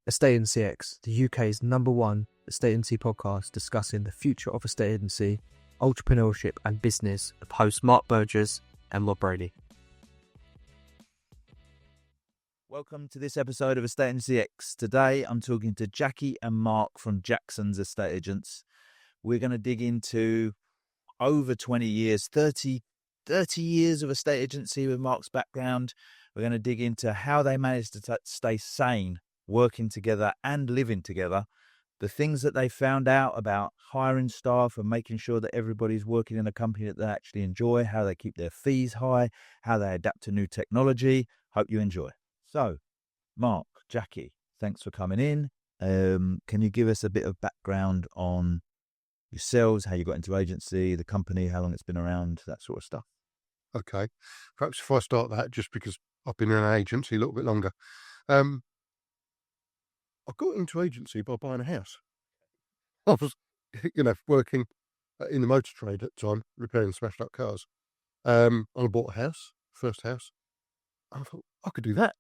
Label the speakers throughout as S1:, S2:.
S1: Estate Agency X, the UK's #1 estate agency podcast discussing the future of estate agency, entrepreneurship and business of hosts Mark Burgess and Rob Brady.
S2: Welcome to this episode of Estate Agency X. Today I'm talking to Jacqui and Mark from Jackson's Estate Agents. We're going to dig into over 20 years, 30 years of estate agency with Mark's background. We're going to dig into how they managed to stay sane, working together and living together, the things that they found out about hiring staff and making sure that everybody's working in a company that they actually enjoy, how they keep their fees high, how they adapt to new technology. Hope you enjoy. So, Mark, Jacqui, thanks for coming in. Can you give us a bit of background on yourselves, how you got into agency, the company, how long it's been around, that sort of stuff?
S3: Okay. Perhaps if I start that, just because I've been in an agency a little bit longer. I got into agency by buying a house. I was, working in the motor trade at the time, repairing smashed up cars. I bought a house, first house. I thought, I could do that.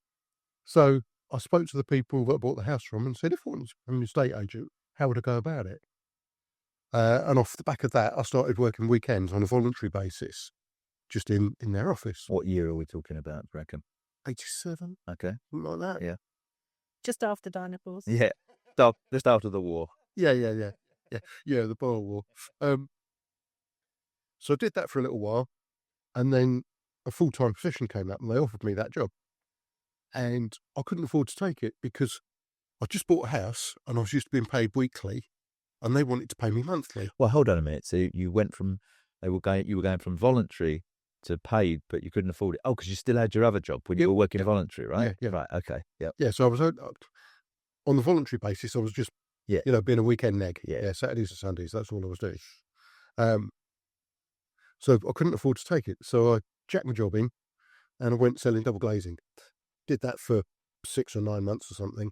S3: So I spoke to the people that I bought the house from and said, if I wanted to become an estate agent, how would I go about it? And off the back of that, I started working weekends on a voluntary basis, just in their office.
S2: What year are we talking about, do you reckon?
S3: 87.
S2: Okay.
S3: Something like that.
S2: Yeah.
S4: Just after dinosaurs.
S2: Yeah. Just after the war.
S3: Yeah, the Boer War. So I did that for a little while, and then a full-time position came up, and they offered me that job. And I couldn't afford to take it because I just bought a house, and I was used to being paid weekly, and they wanted to pay me monthly.
S2: Well, hold on a minute. So you went from you were going from voluntary to paid, but you couldn't afford it. Oh, because you still had your other job when you were working voluntary, right?
S3: Yeah.
S2: Right. Okay. Yeah.
S3: Yeah. So I was on the voluntary basis. I was just being a weekend neg. Yeah. Saturdays and Sundays. That's all I was doing. So I couldn't afford to take it. So I jacked my job in, and I went selling double glazing. Did that for 6 or 9 months or something,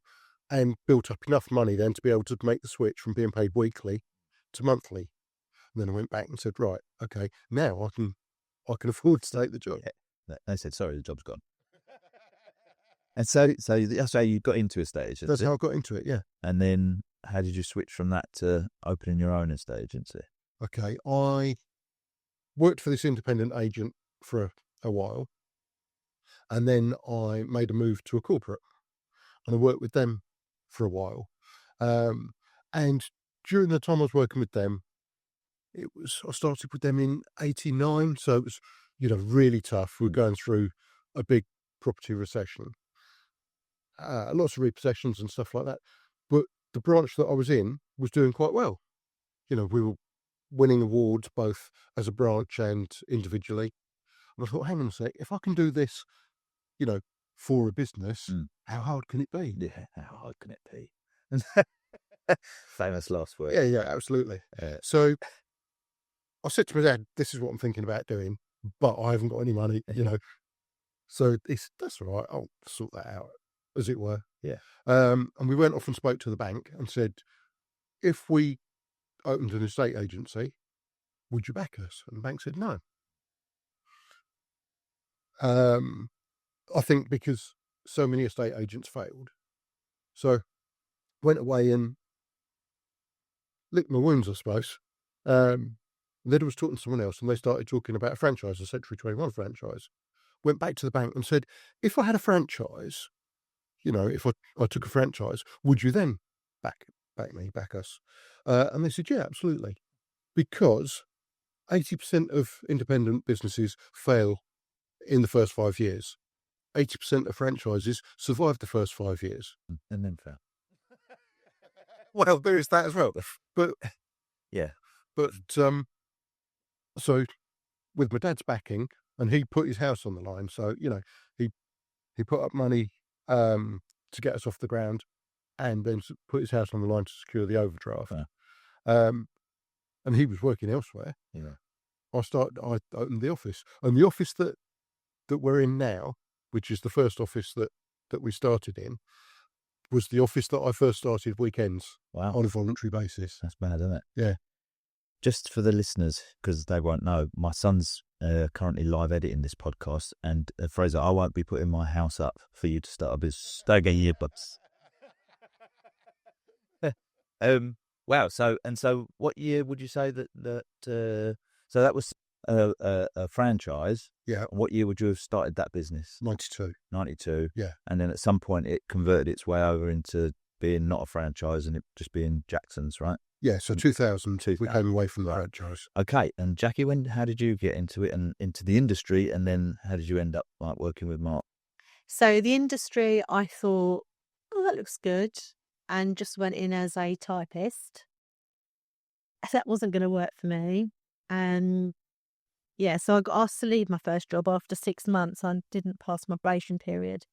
S3: and built up enough money then to be able to make the switch from being paid weekly to monthly. And then I went back and said, right, okay, now I can afford to take the job.
S2: Yeah. They said, sorry, the job's gone. And so that's how you got into estate agency.
S3: That's how I got into it, yeah.
S2: And then how did you switch from that to opening your own estate agency?
S3: Okay, I worked for this independent agent for a while, and then I made a move to a corporate, and I worked with them for a while. And during the time I was working with them, I started with them in 89, so it was, really tough. We were going through a big property recession, lots of repossessions and stuff like that. But the branch that I was in was doing quite well. We were winning awards both as a branch and individually. And I thought, hang on a sec, if I can do this, for a business, how hard can it be?
S2: Yeah, how hard can it be? Famous last word.
S3: Yeah, absolutely. So I said to my dad, this is what I'm thinking about doing, but I haven't got any money, So that's all right, I'll sort that out, as it were.
S2: Yeah.
S3: And we went off and spoke to the bank and said, if we opened an estate agency, would you back us? And the bank said no. I think because so many estate agents failed. So went away and licked my wounds, I suppose. Then I was talking to someone else, and they started talking about a franchise, a Century 21 franchise. Went back to the bank and said, if I had a franchise, if I took a franchise, would you then back us? And they said, yeah, absolutely. Because 80% of independent businesses fail in the first 5 years. 80% of franchises survive the first 5 years.
S2: And then fail.
S3: Well, there is that as well. But
S2: yeah.
S3: But so with my dad's backing, and he put his house on the line. So, he put up money to get us off the ground, and then put his house on the line to secure the overdraft.
S2: Yeah.
S3: And he was working elsewhere.
S2: Yeah.
S3: I opened the office, and the office that we're in now, which is the first office that we started in, was the office that I first started weekends on a voluntary basis.
S2: That's mad, isn't it?
S3: Yeah.
S2: Just for the listeners, because they won't know, my son's currently live editing this podcast, and Fraser, I won't be putting my house up for you to start a business. Don't get your earbuds. Wow. So what year would you say that so that was a franchise?
S3: Yeah.
S2: What year would you have started that business?
S3: 92.
S2: 92.
S3: Yeah.
S2: And then at some point it converted its way over into being not a franchise and it just being Jackson's, right?
S3: Yeah, so 2000,
S2: 2000.
S3: we came away from the
S2: Right.
S3: franchise.
S2: Okay. And Jacqui, how did you get into it and into the industry? And then how did you end up like working with Mark?
S4: So the industry, I thought, oh, that looks good, and just went in as a typist. That wasn't going to work for me. Yeah, so I got asked to leave my first job after 6 months. I didn't pass my probation period.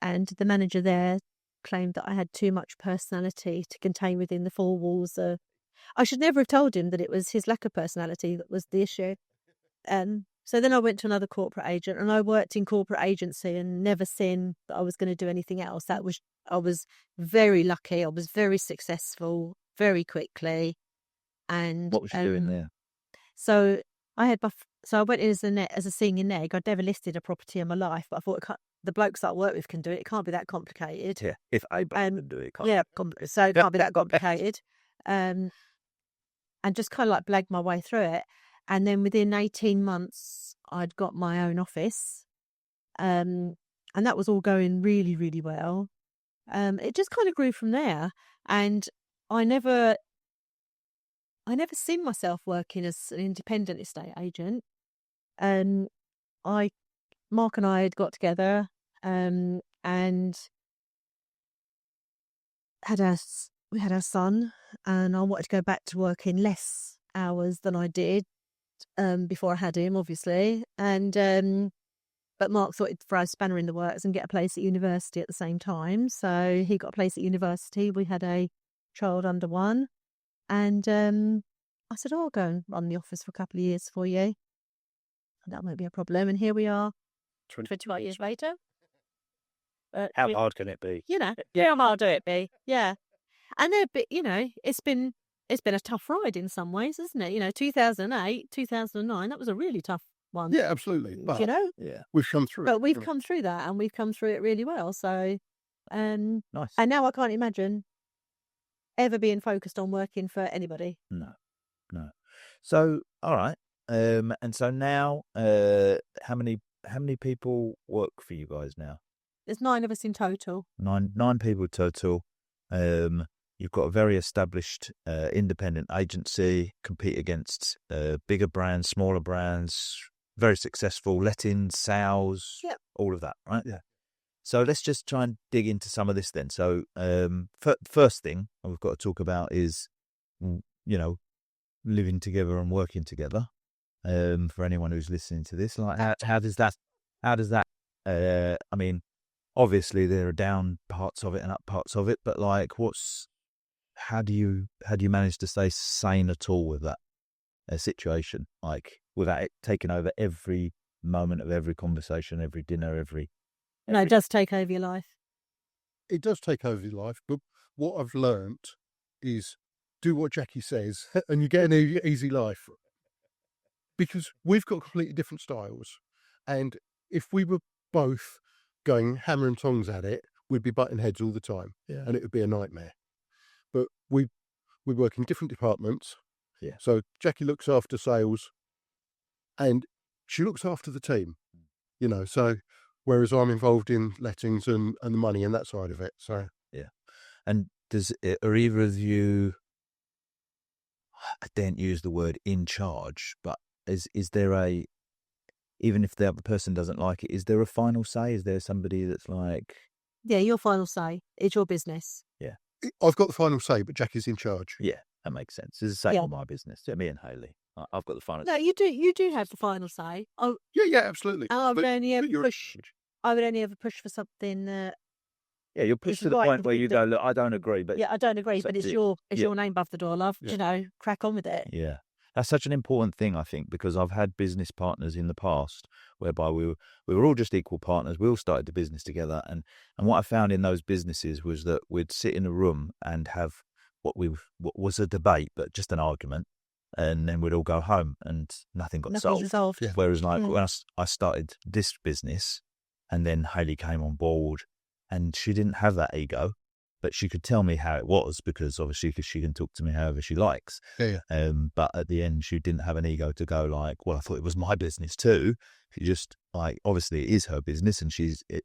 S4: And the manager there claimed that I had too much personality to contain within the four walls. I should never have told him that it was his lack of personality that was the issue. So then I went to another corporate agent, and I worked in corporate agency and never seen that I was going to do anything else. I was very lucky. I was very successful very quickly. And
S2: What was you doing there?
S4: So I went in as a senior neg. I'd never listed a property in my life, but I thought the blokes that I work with can do it. It can't be that complicated.
S2: Yeah. If I can do it, can't
S4: Yeah, so it can't be that complicated. And just kind of like blagged my way through it. And then within 18 months, I'd got my own office. And that was all going really, really well. It just kind of grew from there. And I never seen myself working as an independent estate agent. Mark and I had got together and we had our son, and I wanted to go back to working less hours than I did before I had him, obviously. But Mark thought he'd throw a spanner in the works and get a place at university at the same time. So he got a place at university. We had a child under one. And I said, I'll go and run the office for a couple of years for you. That won't be a problem. And here we are 25 years later.
S1: How hard can it be?
S4: How hard do it be? Yeah. And it's been a tough ride in some ways, isn't it? 2008, 2009, that was a really tough one.
S3: Yeah, absolutely. But
S2: Yeah.
S3: we've come through it.
S4: But we've come through that, and we've come through it really well. So,
S2: Nice.
S4: and now I can't imagine ever being focused on working for anybody.
S2: No. So, all right. And so now, how many people work for you guys now?
S4: There's 9 of us in total.
S2: Nine people total. You've got a very established independent agency, compete against bigger brands, smaller brands, very successful lettings, sales, all of that, right?
S3: Yeah.
S2: So let's just try and dig into some of this then. So first thing we've got to talk about is, living together and working together. For anyone who's listening to this, like how does that? I mean, obviously there are down parts of it and up parts of it, but like, how do you manage to stay sane at all with that situation, like without it taking over every moment of every conversation, every dinner,
S4: No, it does take over your life.
S3: It does take over your life, but what I've learnt is do what Jacqui says and you get an easy life. Because we've got completely different styles. And if we were both going hammer and tongs at it, we'd be butting heads all the time.
S2: Yeah.
S3: And it would be a nightmare. But we work in different departments.
S2: Yeah.
S3: So Jacqui looks after sales and she looks after the team, so whereas I'm involved in lettings and the money and that side of it. So
S2: yeah. And are either of you, I daren't use the word in charge, but is there even if the other person doesn't like it, is there a final say? Is there somebody that's like...
S4: Yeah, your final say. It's your business.
S2: Yeah.
S3: I've got the final say, but Jackie's in charge.
S2: Yeah, that makes sense. It's the same with my business. Me and Hayley. I've got the final say.
S4: No, you do have the final say. Oh,
S3: Yeah, absolutely.
S4: I would only ever
S3: you're-
S4: push. I would only ever push for something that.
S2: Yeah, you'll push
S4: It's
S2: to the
S4: right
S2: point where you
S4: that-
S2: go, look, I don't agree, but
S4: Yeah, I don't agree,
S2: So
S4: but it's
S2: it-
S4: your
S2: yeah.
S4: name above the door, love.
S3: Yeah.
S4: Crack on with it.
S2: yeah. That's such an important thing, I think, because I've had business partners in the past whereby we were all just equal partners. We all started the business together. And what I found in those businesses was that we'd sit in a room and have what was a debate, but just an argument. And then we'd all go home and nothing got
S4: Nothing's
S2: solved.
S4: resolved.
S3: Yeah.
S2: Whereas like when I started this business and then Hayley came on board and she didn't have that ego, but she could tell me how it was because obviously she can talk to me however she likes.
S3: Yeah.
S2: But at the end, she didn't have an ego to go like, well, I thought it was my business too. She just like, obviously it is her business and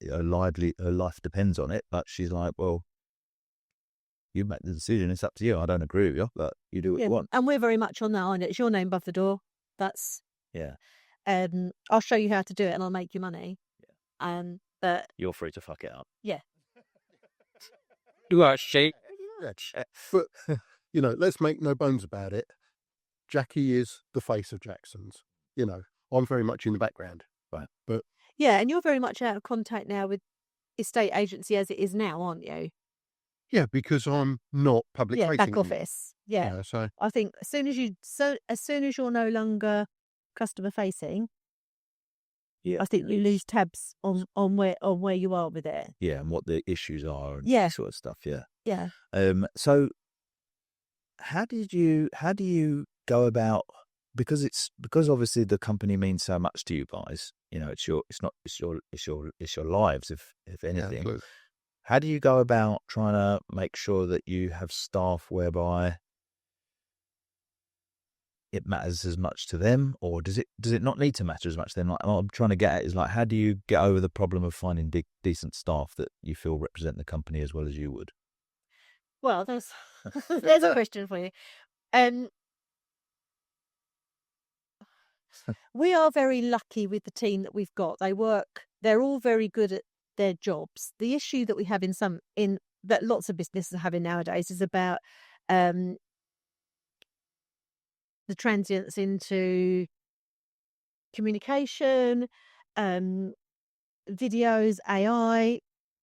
S2: her life depends on it. But she's like, well, you make the decision. It's up to you. I don't agree with you, but you do what you want.
S4: And we're very much on that, aren't it? It's your name above the door. That's I'll show you how to do it and I'll make you money. Yeah. But
S2: you're free to fuck it up.
S4: Yeah.
S1: You are sheep.
S3: But let's make no bones about it. Jacqui is the face of Jackson's. I'm very much in the background.
S2: Right.
S3: But
S4: yeah, and you're very much out of contact now with estate agency as it is now, aren't you?
S3: yeah, because I'm not public facing.
S4: Back office. Yeah.
S3: So
S4: I think as soon as you're no longer customer facing, I think you lose tabs on where you are with it.
S2: Yeah, and what the issues are and
S4: Yeah.
S2: sort of stuff. Yeah.
S4: Yeah.
S2: So how do you go about, because obviously the company means so much to you guys, it's your lives if anything.
S3: Yeah,
S2: how do you go about trying to make sure that you have staff whereby it matters as much to them, or does it not need to matter as much to them? Like, what I'm trying to get at is like, how do you get over the problem of finding decent staff that you feel represent the company as well as you would?
S4: Well, there's a question for you. We are very lucky with the team that we've got. They're all very good at their jobs. The issue that we have that lots of businesses are having nowadays is about the transience into communication, videos, AI,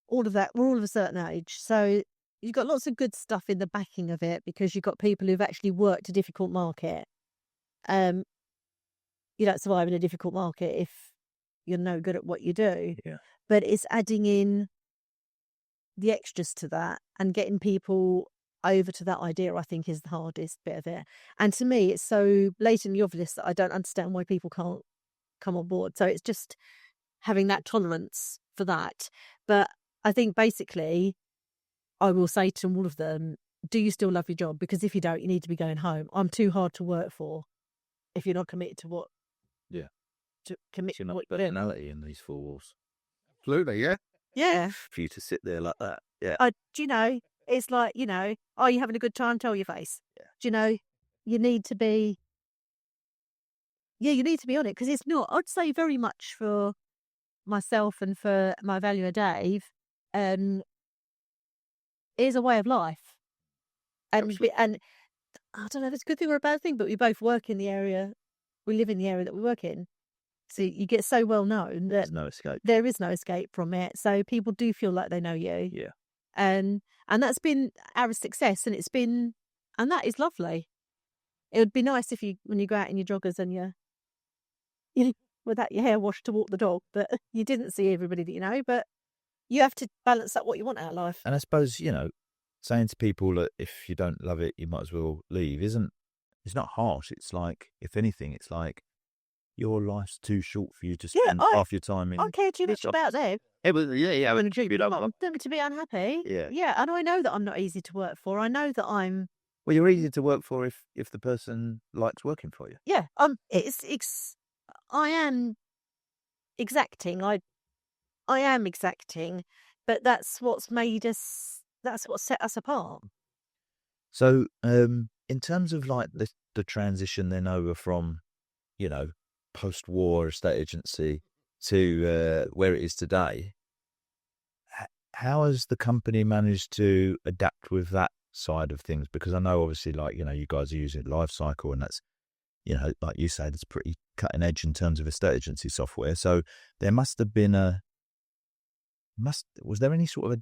S4: all of that. We're all of a certain age. So you've got lots of good stuff in the backing of it because you've got people who've actually worked a difficult market. You don't survive in a difficult market if you're no good at what you do.
S2: Yeah.
S4: But it's adding in the extras to that and getting people over to that idea, I think, is the hardest bit of it. And to me, it's so blatantly obvious that I don't understand why people can't come on board. So it's just having that tolerance for that. But I think basically I will say to all of them, do you still love your job? Because if you don't, you need to be going home. I'm too hard to work for if you're not committed to what.
S2: Yeah.
S4: To commit
S2: to
S4: what
S2: personality in these four walls.
S3: absolutely, yeah.
S4: Yeah.
S2: For you to sit there like that. Yeah.
S4: It's like, are you having a good time? Tell your face. Yeah. You need to be. Yeah, you need to be on it because it's not. I'd say very much for myself and for my valuer Dave, is a way of life, and I don't know if it's a good thing or a bad thing, but we both work in the area. We live in the area that we work in. So you get so well known that
S2: there's no escape.
S4: There is no escape from it. So people do feel like they know you.
S2: Yeah.
S4: And that's been our success, and that is lovely. It would be nice if when you go out in your joggers and you without your hair washed to walk the dog, but you didn't see everybody that you know, but you have to balance up what you want out of life.
S2: And I suppose, saying to people that if you don't love it, you might as well leave it's not harsh. It's like, if anything, it's like, your life's too short for you to spend half your time in.
S4: I care too much about them.
S2: I want
S4: them to be unhappy.
S2: Yeah.
S4: Yeah, and I know that I'm not easy to work for. I know that I'm.
S2: Well, you're easy to work for if the person likes working for you.
S4: Yeah, I am exacting. I am exacting, but that's what's made us. That's what set us apart.
S2: So, in terms of like the transition then over from, post-war estate agency to where it is today, how has the company managed to adapt with that side of things? Because I know obviously, like, you guys are using Life Cycle, and that's, like you said, it's pretty cutting edge in terms of estate agency software. So there must have been was there any sort of a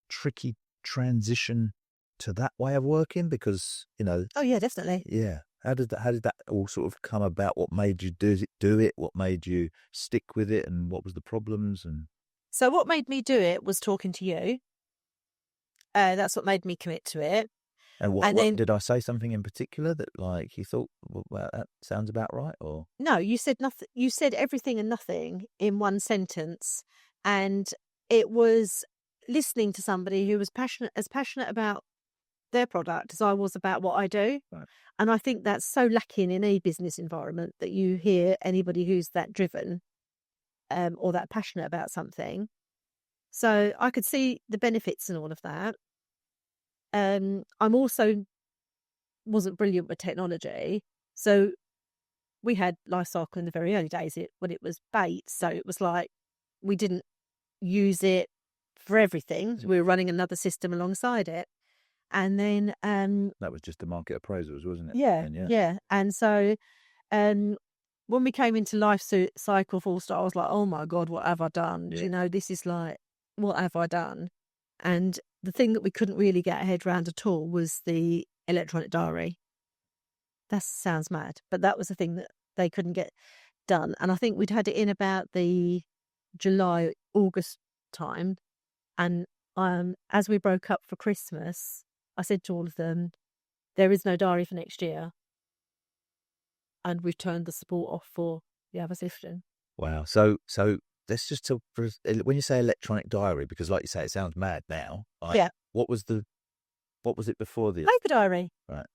S2: tricky transition to that way of working? Because,
S4: Oh yeah, definitely.
S2: Yeah. How did that all sort of come about? What made you do it? What made you stick with it? And what was the problems? And
S4: so what made me do it was talking to you. That's what made me commit to it.
S2: And then, did I say something in particular that, like, you thought, well, that sounds about right? Or
S4: no, you said nothing. You said everything and nothing in one sentence, and it was listening to somebody who was passionate about their product as I was about what I do.
S2: Right.
S4: And I think that's so lacking in a business environment, that you hear anybody who's that driven or that passionate about something. So I could see the benefits and all of that. I'm also wasn't brilliant with technology. So we had Lifecycle in the very early days when it was bait. So it was like we didn't use it for everything. We were running another system alongside it. And then
S2: that was just the market appraisals, wasn't it?
S4: Yeah,
S2: And
S4: yeah. And so when we came into Lifecycle full stop, I was like, oh my God, what have I done?
S2: Yeah.
S4: You know, this is like, what have I done? And the thing that we couldn't really get our head around at all was the electronic diary. That sounds mad, but that was the thing that they couldn't get done. And I think we'd had it in about the July, August time. And as we broke up for Christmas, I said to all of them, there is no diary for next year. And we've turned the support off for the other system.
S2: Wow. So let's just talk for, when you say electronic diary, because like you say, it sounds mad now. Like,
S4: Yeah.
S2: What was it before the
S4: Paper diary.
S2: Right.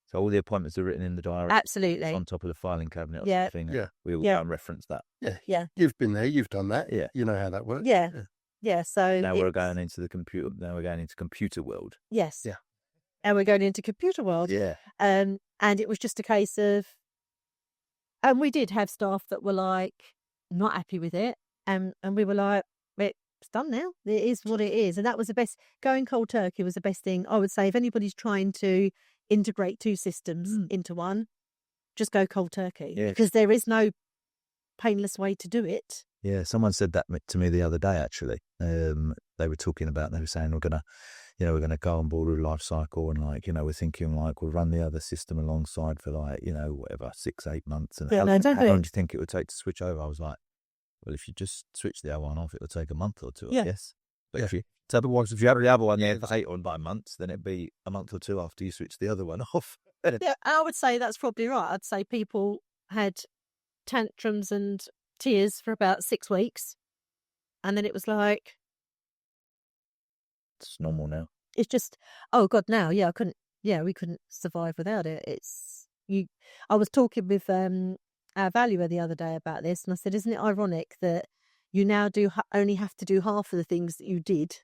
S2: So all the appointments are written in the diary.
S4: Absolutely.
S2: It's on top of the filing cabinet. Or
S4: Yeah.
S2: something.
S3: Yeah.
S2: We all
S4: Yeah.
S2: go and reference that.
S3: Yeah.
S4: Yeah.
S3: You've been there. You've done that.
S2: Yeah.
S3: You know how that works.
S4: Yeah. Yeah. So
S2: Now we're going into the computer. Now we're going into computer world.
S4: Yes.
S3: Yeah.
S4: And we're going into computer world.
S2: Yeah.
S4: And it was just a case of, and we did have staff that were like not happy with it, and we were like, it's done now. It is what it is, and that was the best. Going cold turkey was the best thing I would say. If anybody's trying to integrate two systems into one, just go cold turkey, because there is no painless way to do it.
S2: Yeah, someone said that to me the other day. Actually, they were talking about. They were saying we're gonna go on board with Lifecycle, and we're thinking we'll run the other system alongside for whatever 6-8 months. And how long do you think it would take to switch over? I was like, well, if you just switch the other one off, it would take a month or two, I guess. But if you have the other one for 8 or 9 months, then it'd be a month or two after you switch the other one off.
S4: Yeah, I would say that's probably right. I'd say people had tantrums and tears for about 6 weeks, and then it was like,
S2: it's normal now.
S4: It's just, oh God, now, we couldn't survive without it. I was talking with our valuer the other day about this, and I said, isn't it ironic that you now only have to do half of the things that you did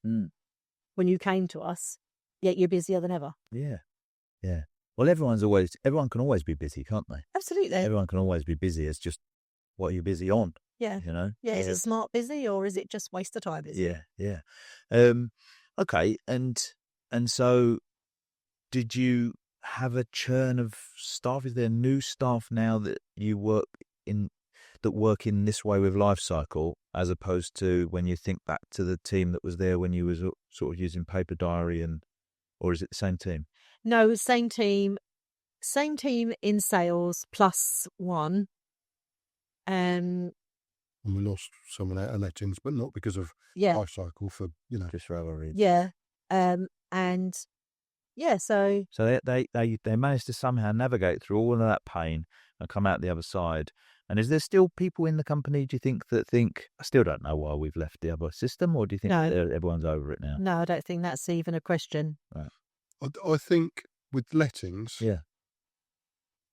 S4: when you came to us, yet you're busier than ever?
S2: Yeah, yeah. Well, everyone can always be busy, can't they?
S4: Absolutely.
S2: Everyone can always be busy. It's just what are you busy on?
S4: Yeah.
S2: Yeah.
S4: Is it smart busy, or is it just waste of time busy?
S2: Yeah. Okay. And so did you have a churn of staff? Is there new staff now that you work in this way with Lifecycle, as opposed to when you think back to the team that was there when you was sort of using paper diary, or is it the same team?
S4: No, same team in sales plus one.
S3: And we lost someone out of lettings, but not because of Lifecycle, for
S2: just for other reasons.
S4: Yeah. So
S2: they managed to somehow navigate through all of that pain and come out the other side. And is there still people in the company, do you think, that think, I still don't know why we've left the other system, or do you think everyone's over it now?
S4: No, I don't think that's even a question.
S2: Right.
S3: I think with lettings,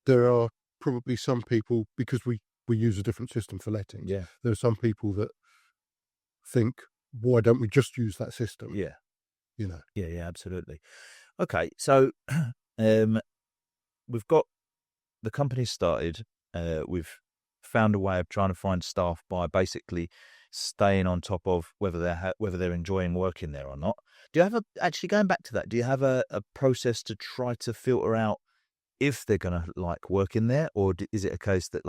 S3: there are probably some people, because we use a different system for lettings.
S2: Yeah.
S3: There are some people that think, why don't we just use that system?
S2: Yeah.
S3: Yeah,
S2: absolutely. Okay, so we've got the company started. We've found a way of trying to find staff by basically staying on top of whether they're enjoying working there or not. Do you have actually going back to that? Do you have a process to try to filter out if they're going to like working there, or is it a case that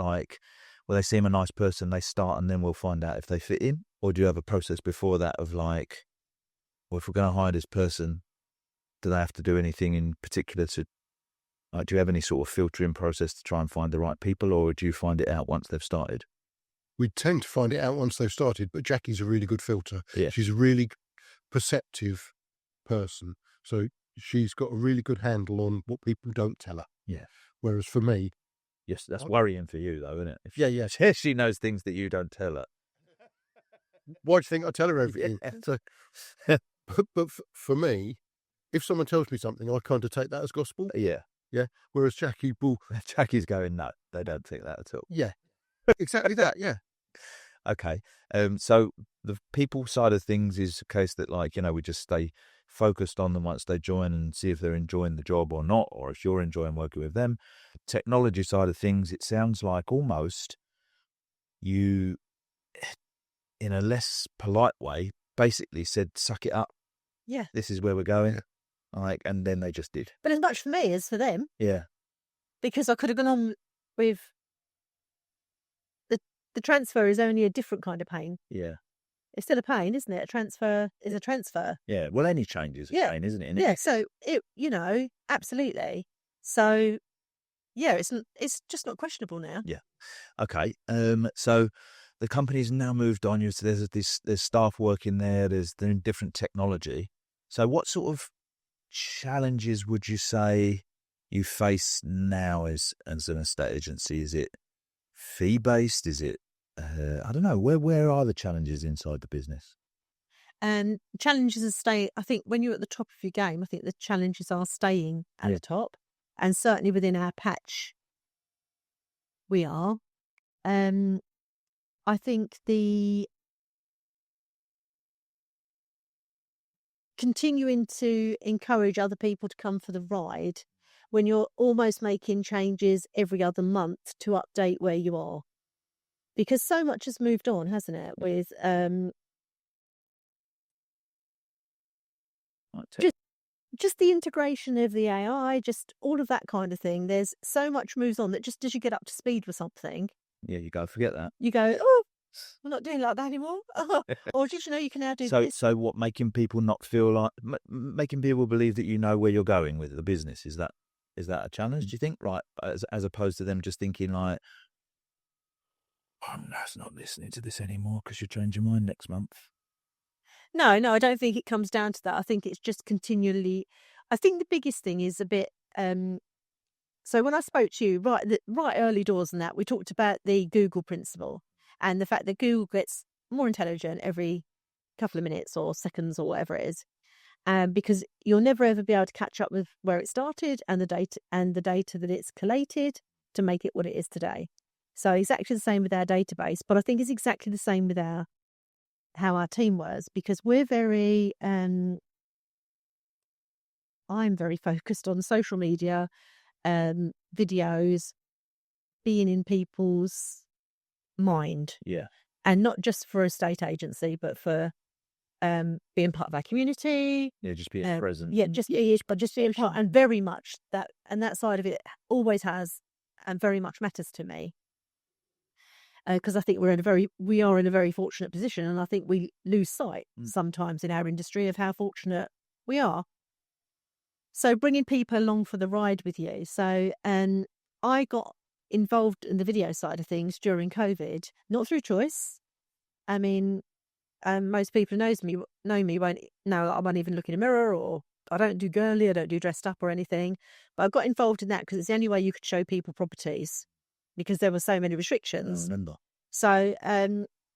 S2: they seem a nice person, they start, and then we'll find out if they fit in? Or do you have a process before that of well, if we're going to hire this person, do they have to do anything in particular to, do you have any sort of filtering process to try and find the right people, or do you find it out once they've started?
S3: We tend to find it out once they've started, but Jacqui's a really good filter.
S2: Yeah.
S3: She's a really perceptive person. So she's got a really good handle on what people don't tell her.
S2: Yeah.
S3: Whereas for me...
S2: Yes, that's worrying for you, though, isn't it?
S3: Yeah.
S2: She knows things that you don't tell her.
S3: Why do you think I tell her everything?
S2: So,
S3: but for me, if someone tells me something, I kind of take that as gospel.
S2: Yeah.
S3: Yeah. Whereas Jacqui will,
S2: Jacqui's going, no, they don't think that at all.
S3: yeah, exactly that. Yeah.
S2: Okay. So the people side of things is a case that, like, we just stay focused on them once they join and see if they're enjoying the job or not, or if you're enjoying working with them. Technology side of things, it sounds like almost you, in a less polite way, basically said, suck it up.
S4: Yeah.
S2: This is where we're going. Like, and then they just did.
S4: But as much for me as for them,
S2: Yeah.
S4: because I could have gone on with the transfer is only a different kind of pain.
S2: Yeah.
S4: It's still a pain, isn't it? A transfer is a transfer.
S2: Yeah. Well, any change is a pain, isn't it?
S4: Yeah. So absolutely. So yeah, it's just not questionable now.
S2: Yeah. Okay. So the company's now moved on. So there's staff working there. They're in different technology. So what sort of challenges would you say you face now as an estate agency? Is it fee based? Is it I don't know. Where are the challenges inside the business?
S4: And challenges are stay. I think when you're at the top of your game, I think the challenges are staying at the top, and certainly within our patch, we are. I think the continuing to encourage other people to come for the ride when you're almost making changes every other month to update where you are, because so much has moved on, hasn't it? With just the integration of the AI, just all of that kind of thing. There's so much moves on that just as you get up to speed with something,
S2: You go, forget that.
S4: you go, oh, we're not doing like that anymore. Or did you know you can now do this?
S2: So what, making people not feel like, making people believe that you know where you're going with the business, is that a challenge, do you think? Right, as opposed to them just thinking like, I'm not listening to this anymore because you change your mind next month.
S4: No, I don't think it comes down to that. I think it's just continually. I think the biggest thing is a bit. So when I spoke to you right early doors and that, we talked about the Google principle and the fact that Google gets more intelligent every couple of minutes or seconds or whatever it is, because you'll never ever be able to catch up with where it started and the data that it's collated to make it what it is today. So exactly the same with our database, but I think it's exactly the same with how our team was, because we're very I'm very focused on social media, videos, being in people's mind, and not just for a estate agency, but for being part of our community,
S2: just being present,
S4: just being part, and very much that side of it always has and very much matters to me. Because I think we are in a very fortunate position, and I think we lose sight sometimes in our industry of how fortunate we are. So bringing people along for the ride with you. So, and I got involved in the video side of things during COVID, not through choice. I mean, most people who know me won't know I won't even look in a mirror, or I don't do girly, I don't do dressed up or anything. But I got involved in that because it's the only way you could show people properties, because there were so many restrictions.
S2: I remember.
S4: So,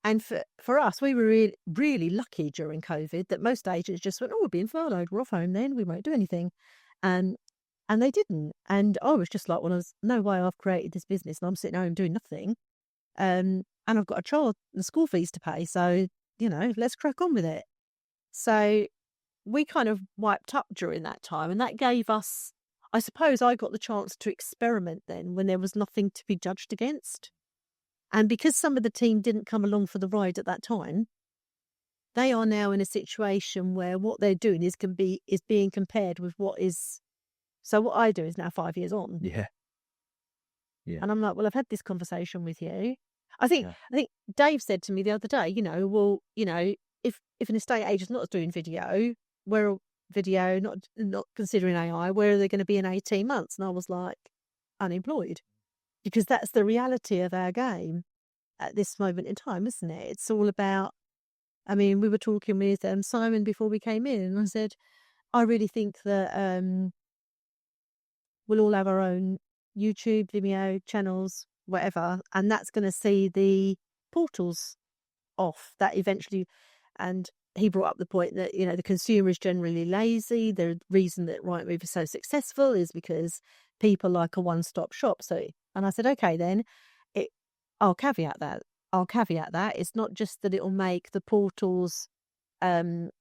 S4: and for us, we were really, really lucky during COVID that most agents just went, oh, we're being furloughed, we're off home then, we won't do anything. And they didn't. And I was just like, well, there's no way I've created this business and I'm sitting home doing nothing. And I've got a child and school fees to pay. So, let's crack on with it. So we kind of wiped up during that time. And that gave us, I suppose I got the chance to experiment then when there was nothing to be judged against. And because some of the team didn't come along for the ride at that time, they are now in a situation where what they're doing is being compared with what is. So what I do is now 5 years on.
S2: Yeah.
S4: And I'm like, well, I've had this conversation with you. I think Dave said to me the other day, if an estate agent's not doing video, not considering AI, where are they going to be in 18 months? And I was like, unemployed. Because that's the reality of our game at this moment in time, isn't it? It's all about, we were talking with Simon before we came in, and I said, I really think that we'll all have our own YouTube, Vimeo channels, whatever, and that's going to see the portals off that eventually. And he brought up the point that, the consumer is generally lazy. The reason that Rightmove is so successful is because people like a one-stop shop. And I said, okay, then I'll caveat that. It's not just that it'll make the portals, won't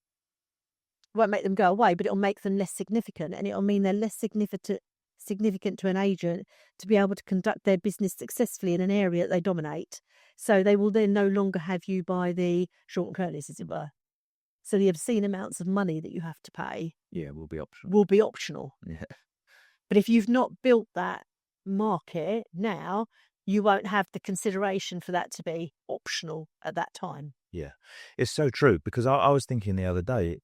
S4: make them go away, but it'll make them less significant, and it'll mean they're less significant to an agent to be able to conduct their business successfully in an area that they dominate. So they will then no longer have you by the short and curlies, as it were. So the obscene amounts of money that you have to pay
S2: will
S4: be optional.
S2: Yeah.
S4: But if you've not built that market now, you won't have the consideration for that to be optional at that time.
S2: Yeah, it's so true, because I was thinking the other day,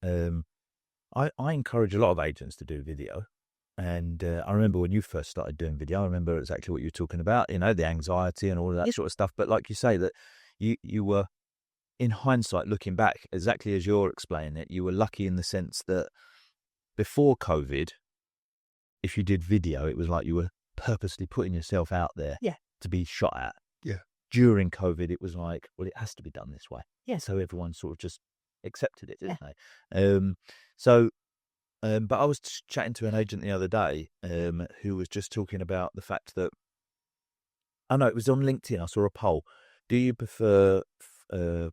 S2: I encourage a lot of agents to do video. And I remember when you first started doing video, I remember exactly what you were talking about, the anxiety and all of that
S4: Yes.
S2: sort of stuff. But like you say, that you were, in hindsight, looking back, exactly as you're explaining it, you were lucky in the sense that before COVID, if you did video, it was like you were purposely putting yourself out there to be shot at.
S3: Yeah.
S2: During COVID, it was like, well, it has to be done this way.
S4: Yeah.
S2: So everyone sort of just accepted it, didn't they? But I was chatting to an agent the other day who was just talking about the fact that, I know it was on LinkedIn, I saw a poll. Do you prefer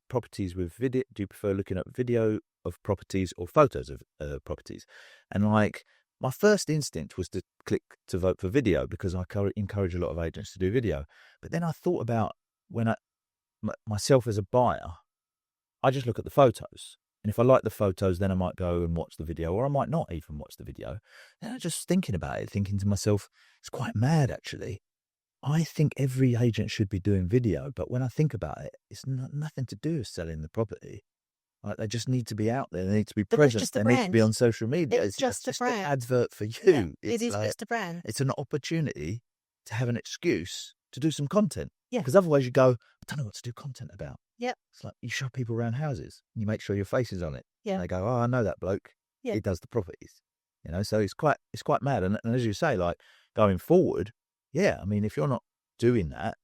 S2: properties with video? Do you prefer looking at video of properties or photos of properties? And like, my first instinct was to click to vote for video, because I encourage a lot of agents to do video. But then I thought about myself as a buyer, I just look at the photos. And if I like the photos, then I might go and watch the video, or I might not even watch the video. Then I'm just thinking about it, thinking to myself, it's quite mad, actually. I think every agent should be doing video, but when I think about it, it's nothing to do with selling the property. Like, they just need to be out there. They need to be present. They need to be on social media.
S4: It's just a brand.
S2: An advert for you.
S4: Yeah,
S2: It's
S4: it is
S2: like,
S4: just a brand.
S2: it's an opportunity to have an excuse to do some content.
S4: Yeah.
S2: Because otherwise you go, I don't know what to do content about.
S4: Yep.
S2: It's like you show people around houses and you make sure your face is on it.
S4: Yeah.
S2: And they go, oh, I know that bloke.
S4: Yeah.
S2: He does the properties. So it's quite mad. And as you say, like, going forward, I mean, if you're not doing that,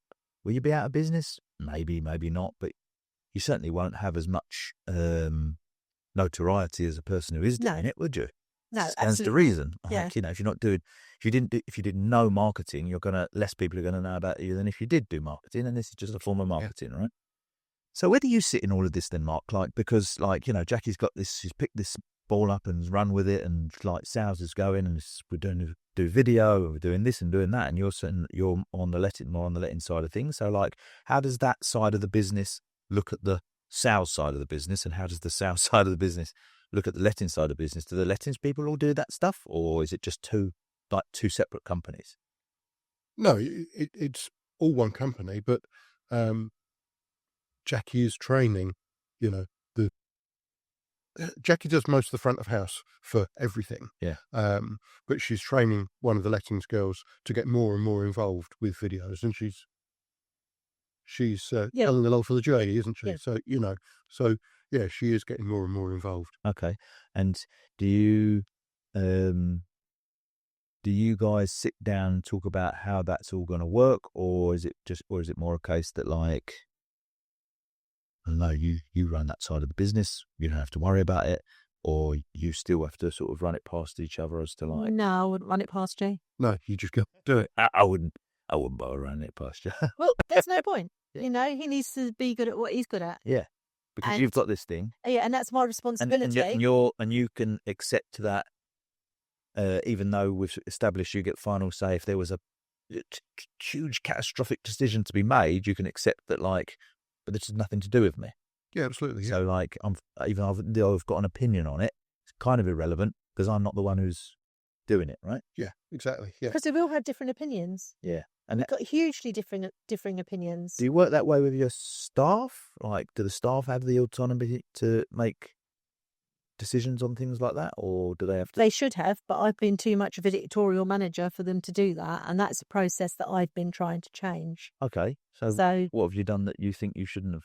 S2: will you be out of business? Maybe, maybe not. But you certainly won't have as much notoriety as a person who is doing it, would you?
S4: No,
S2: stands to
S4: absolutely.
S2: reason.
S4: Yeah.
S2: Like, if you did no marketing, less people are gonna know about you than if you did do marketing, and this is just a form of marketing, right? So where do you sit in all of this then, Mark? Like, because Jacqui's got this, she's picked this ball up and run with it, and like sales is going, and we're do video, and we're doing this and doing that, and you're on the letting side of things. So like, how does that side of the business look at the sales side of the business, and how does the sales side of the business look at the letting side of the business? Do the lettings people all do that stuff, or is it just two separate companies?
S3: No, it's all one company, but Jacqui is training, Jacqui does most of the front of house for everything.
S2: Yeah.
S3: But she's training one of the lettings girls to get more and more involved with videos, and she's telling along for the journey, isn't she?
S4: Yeah.
S3: She is getting more and more involved.
S2: Okay. And do you guys sit down and talk about how that's all going to work, or is it more a case that, like, no, you run that side of the business, you don't have to worry about it, or you still have to sort of run it past each other as to, like?
S4: No, I wouldn't run it past you.
S3: No, you just go do it.
S2: I wouldn't bother running it past you.
S4: Well, there's no point. He needs to be good at what he's good at.
S2: Yeah, because you've got this thing.
S4: Yeah, and that's my responsibility.
S2: And you can accept that, even though we've established you get final say. If there was a huge catastrophic decision to be made, you can accept that, like, but this has nothing to do with me.
S3: Yeah, absolutely. Yeah.
S2: So, like, even though I've got an opinion on it, it's kind of irrelevant because I'm not the one who's doing it, right?
S3: Yeah, exactly. Yeah,
S4: because we all have different opinions.
S2: Yeah, and
S4: we've got hugely differing opinions.
S2: Do you work that way with your staff? Like, do the staff have the autonomy to make decisions on things like that, or do they have to?
S4: They should have, but I've been too much of a dictatorial manager for them to do that, and that's a process that I've been trying to change.
S2: Okay, so what have you done that you think you shouldn't have?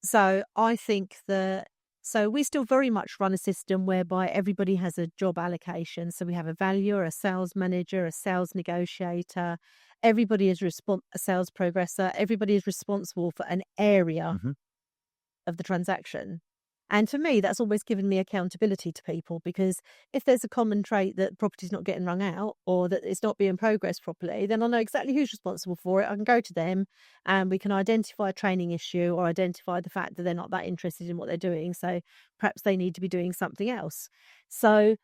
S4: So I think so we still very much run a system whereby everybody has a job allocation. So we have a valuer, a sales manager, a sales negotiator. Everybody is a sales progressor. Everybody is responsible for an area of the transaction. And for me, that's always given me accountability to people, because if there's a common trait that property's not getting rung out or that it's not being progressed properly, then I know exactly who's responsible for it. I can go to them and we can identify a training issue or identify the fact that they're not that interested in what they're doing. So perhaps they need to be doing something else. So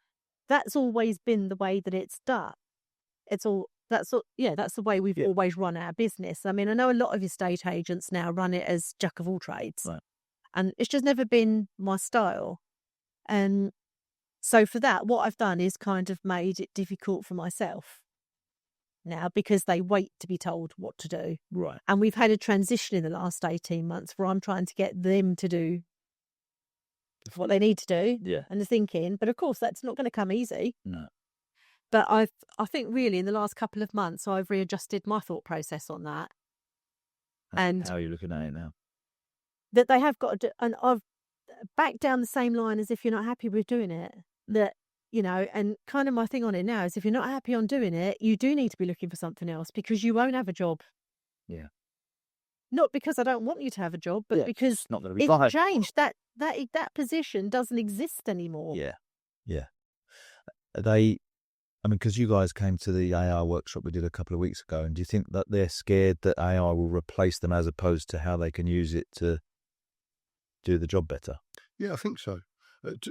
S4: that's always been the way that it's done. That's the way we've always run our business. I mean, I know a lot of estate agents now run it as jack of all trades.
S2: Right.
S4: And it's just never been my style. And so for that, what I've done is kind of made it difficult for myself now, because they wait to be told what to do.
S2: Right.
S4: And we've had a transition in the last 18 months where I'm trying to get them to do what they need to do.
S2: Yeah.
S4: And the thinking. But of course, that's not going to come easy.
S2: No.
S4: But I think really in the last couple of months, I've readjusted my thought process on that. And
S2: how are you looking at it now?
S4: that they have got to do, and I've back down the same line as if you're not happy with doing it. That, and kind of my thing on it now is if you're not happy on doing it, you do need to be looking for something else, because you won't have a job.
S2: Yeah.
S4: Not because I don't want you to have a job, but because
S2: It's not going to be
S4: it's
S2: fine.
S4: changed. That position doesn't exist anymore.
S2: Yeah. Yeah. Because you guys came to the AI workshop we did a couple of weeks ago, and do you think that they're scared that AI will replace them as opposed to how they can use it to do the job better?
S3: Yeah, I think so,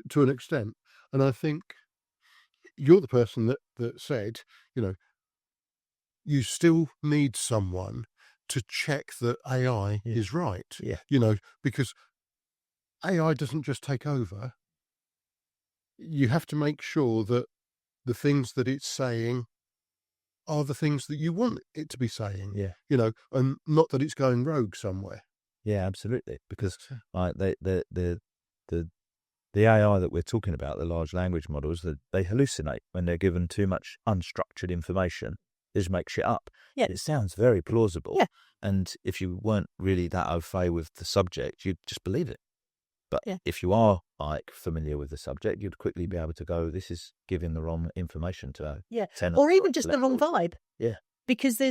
S3: to an extent. And I think you're the person that said, you still need someone to check that AI is right.
S2: Yeah.
S3: Because AI doesn't just take over. You have to make sure that the things that it's saying are the things that you want it to be saying.
S2: Yeah.
S3: And not that it's going rogue somewhere.
S2: Yeah, absolutely. Because the AI that we're talking about, the large language models, they hallucinate when they're given too much unstructured information. They just make shit up.
S4: Yeah.
S2: It sounds very plausible.
S4: Yeah.
S2: And if you weren't really that au fait with the subject, you'd just believe it. But
S4: Yeah.
S2: if you are familiar with the subject, you'd quickly be able to go, this is giving the wrong information to a tenant.
S4: Or even just the wrong vibe.
S2: Yeah.
S4: Because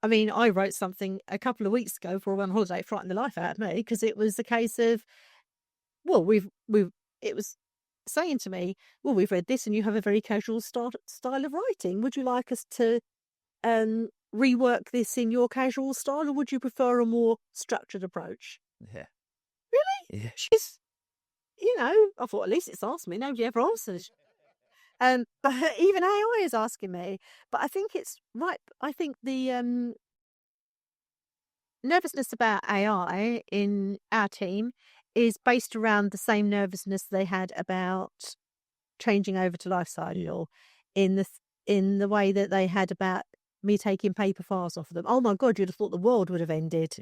S4: I wrote something a couple of weeks ago before I went on holiday, it frightened the life out of me, because it was a case of, it was saying to me, well, we've read this and you have a very casual style of writing. Would you like us to rework this in your casual style, or would you prefer a more structured approach?
S2: Yeah.
S4: Really?
S2: Yeah.
S4: She's, I thought at least it's asked me. Nobody ever answers. But even AI is asking me. But I think it's right. I think the nervousness about AI in our team is based around the same nervousness they had about changing over to life cycle, in the way that they had about me taking paper files off of them. Oh my God, you'd have thought the world would have ended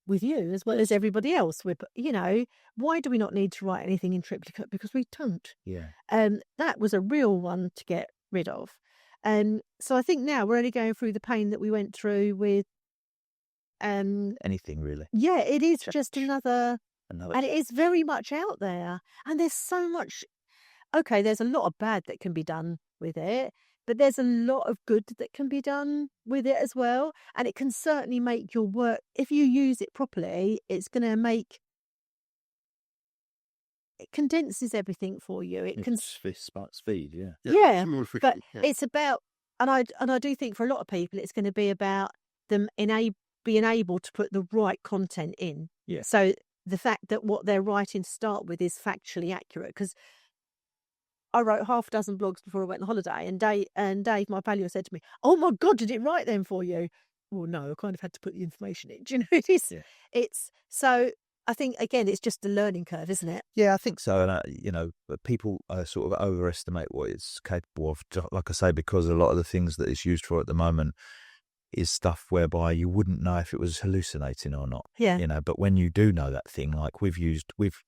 S4: with you as well as everybody else. Why do we not need to write anything in triplicate? Because we don't.
S2: Yeah.
S4: That was a real one to get rid of. So I think now we're only going through the pain that we went through with
S2: Anything really.
S4: Yeah, it is just another, and
S2: Another.
S4: it is very much out there. And there's so much, there's a lot of bad that can be done with it, but there's a lot of good that can be done with it as well. And it can certainly make your work, if you use it properly, it's going to it condenses everything for you. It can
S2: Speed, yeah.
S4: Yeah,
S3: it's more
S4: but
S3: efficient, yeah.
S4: it's about, and I do think for a lot of people, it's going to be about them being able to put the right content in.
S2: Yeah.
S4: So the fact that what they're writing to start with is factually accurate, because I wrote half a dozen blogs before I went on holiday, and Dave, my valuer, said to me, "Oh my God, did it write them for you?" Well, no, I kind of had to put the information in. Do you know, it is.
S2: Yeah.
S4: It's so. I think again, it's just a learning curve, isn't it?
S2: Yeah, I think so. And but people sort of overestimate what it's capable of. Like I say, because a lot of the things that it's used for at the moment is stuff whereby you wouldn't know if it was hallucinating or not.
S4: Yeah.
S2: But when you do know that thing, like we've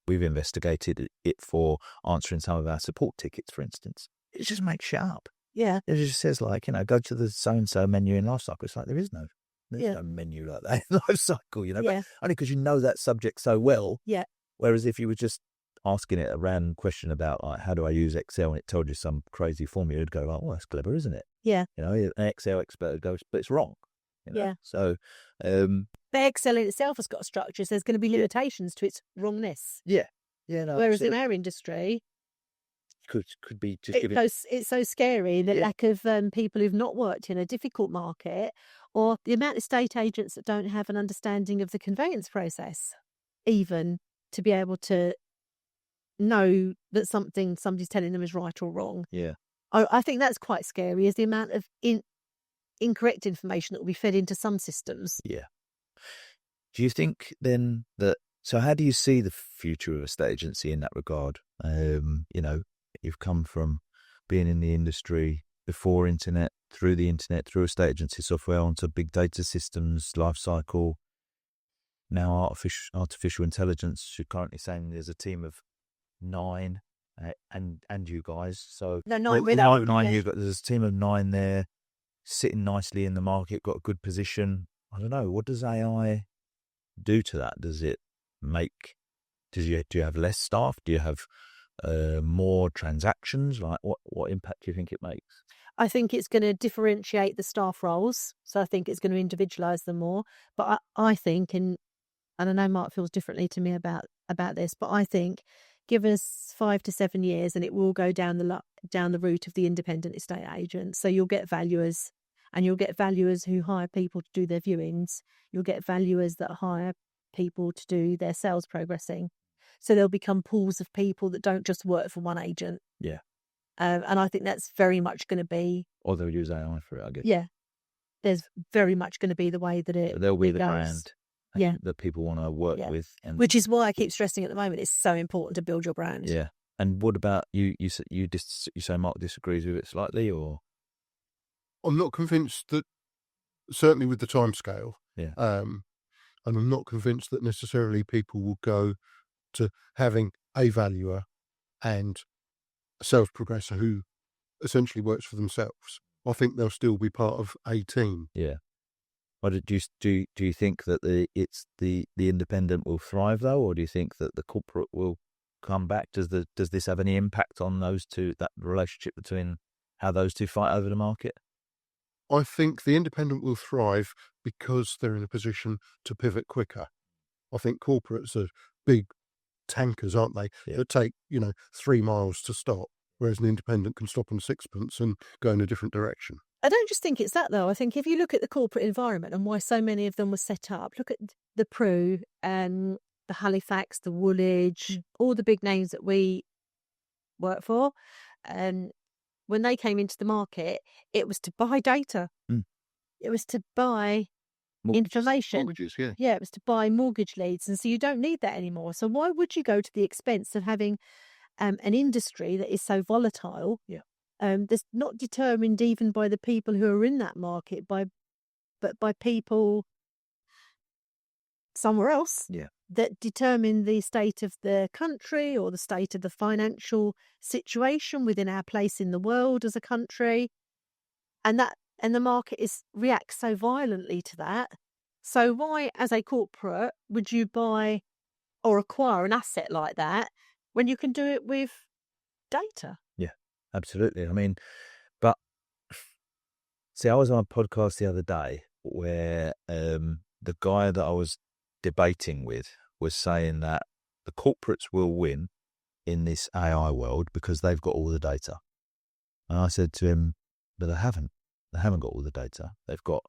S2: investigated it for answering some of our support tickets, for instance. It just makes shit up.
S4: Yeah.
S2: It just says go to the so-and-so menu in life cycle. It's like, there's no menu like that in life cycle,
S4: Yeah.
S2: but only because you know that subject so well.
S4: Yeah.
S2: Whereas if you were just asking it a random question about like, how do I use Excel, and it told you some crazy formula, you'd go, oh, that's clever, isn't it?
S4: Yeah.
S2: An Excel expert goes, but it's wrong.
S4: Yeah.
S2: So,
S4: but Excel in itself has got a structure, so there's going to be limitations to its wrongness.
S2: Yeah. Yeah, no.
S4: Whereas in our industry,
S2: could be just giving.
S4: it's so scary, the
S2: Yeah.
S4: lack of people who've not worked in a difficult market, or the amount of estate agents that don't have an understanding of the conveyance process, even to be able to know that somebody's telling them is right or wrong.
S2: Yeah.
S4: I think that's quite scary, is the amount of incorrect information that will be fed into some systems.
S2: Yeah. Do you think then that, so how do you see the future of a state agency in that regard? You've come from being in the industry before internet, through the internet, through estate agency software, onto big data systems, life cycle, now artificial intelligence. You're currently saying there's a team of 9 and you guys. So
S4: No, 9 without.
S2: Nine. There's a team of 9 there, sitting nicely in the market, got a good position. I don't know. What does AI do to that? Do you have less staff? Do you have more transactions? Like what impact do you think it makes?
S4: I think it's going to differentiate the staff roles. So I think it's going to individualise them more. But I think, and I know Mark feels differently to me about this, but I think give us 5 to 7 years and it will go down the route of the independent estate agent. So you'll get valuers, and you'll get valuers who hire people to do their viewings. You'll get valuers that hire people to do their sales progressing. So there'll become pools of people that don't just work for one agent.
S2: Yeah.
S4: And I think that's very much going to be...
S2: Or they'll use AI for it, I guess.
S4: Yeah. There's very much going to be the way that
S2: there'll be the
S4: goes.
S2: brand
S4: Yeah.
S2: that people want to work with. And
S4: which is why I keep stressing at the moment, it's so important to build your brand.
S2: yeah. And what about you? You say Mark disagrees with it slightly, or?
S3: I'm not convinced that, certainly with the timescale.
S2: Yeah.
S3: And I'm not convinced that necessarily people will go to having a valuer and a sales progressor who essentially works for themselves. I think they'll still be part of a team.
S2: Yeah. But do you think that the independent will thrive though, or do you think that the corporate will come back? Does this have any impact on those two, that relationship between how those two fight over the market?
S3: I think the independent will thrive because they're in a position to pivot quicker. I think corporates are big tankers, aren't they?
S2: Yeah.
S3: That take 3 miles to stop, whereas an independent can stop on sixpence and go in a different direction.
S4: I don't just think it's that, though. I think if you look at the corporate environment and why so many of them were set up, look at the Pru and the Halifax, the Woolwich, all the big names that we work for. When they came into the market, it was to buy data. It was to buy information.
S3: Mortgages, yeah.
S4: Yeah, it was to buy mortgage leads. And so you don't need that anymore. So why would you go to the expense of having an industry that is so volatile?
S2: Yeah.
S4: That's not determined even by the people who are in that market, but by people somewhere else.
S2: Yeah.
S4: That determine the state of the country or the state of the financial situation within our place in the world as a country. And the market reacts so violently to that. So why, as a corporate, would you buy or acquire an asset like that when you can do it with data?
S2: Yeah, absolutely. I mean, but see, I was on a podcast the other day where the guy that I was debating with was saying that the corporates will win in this AI world because they've got all the data. And I said to him, but they haven't. They haven't got all the data. They've got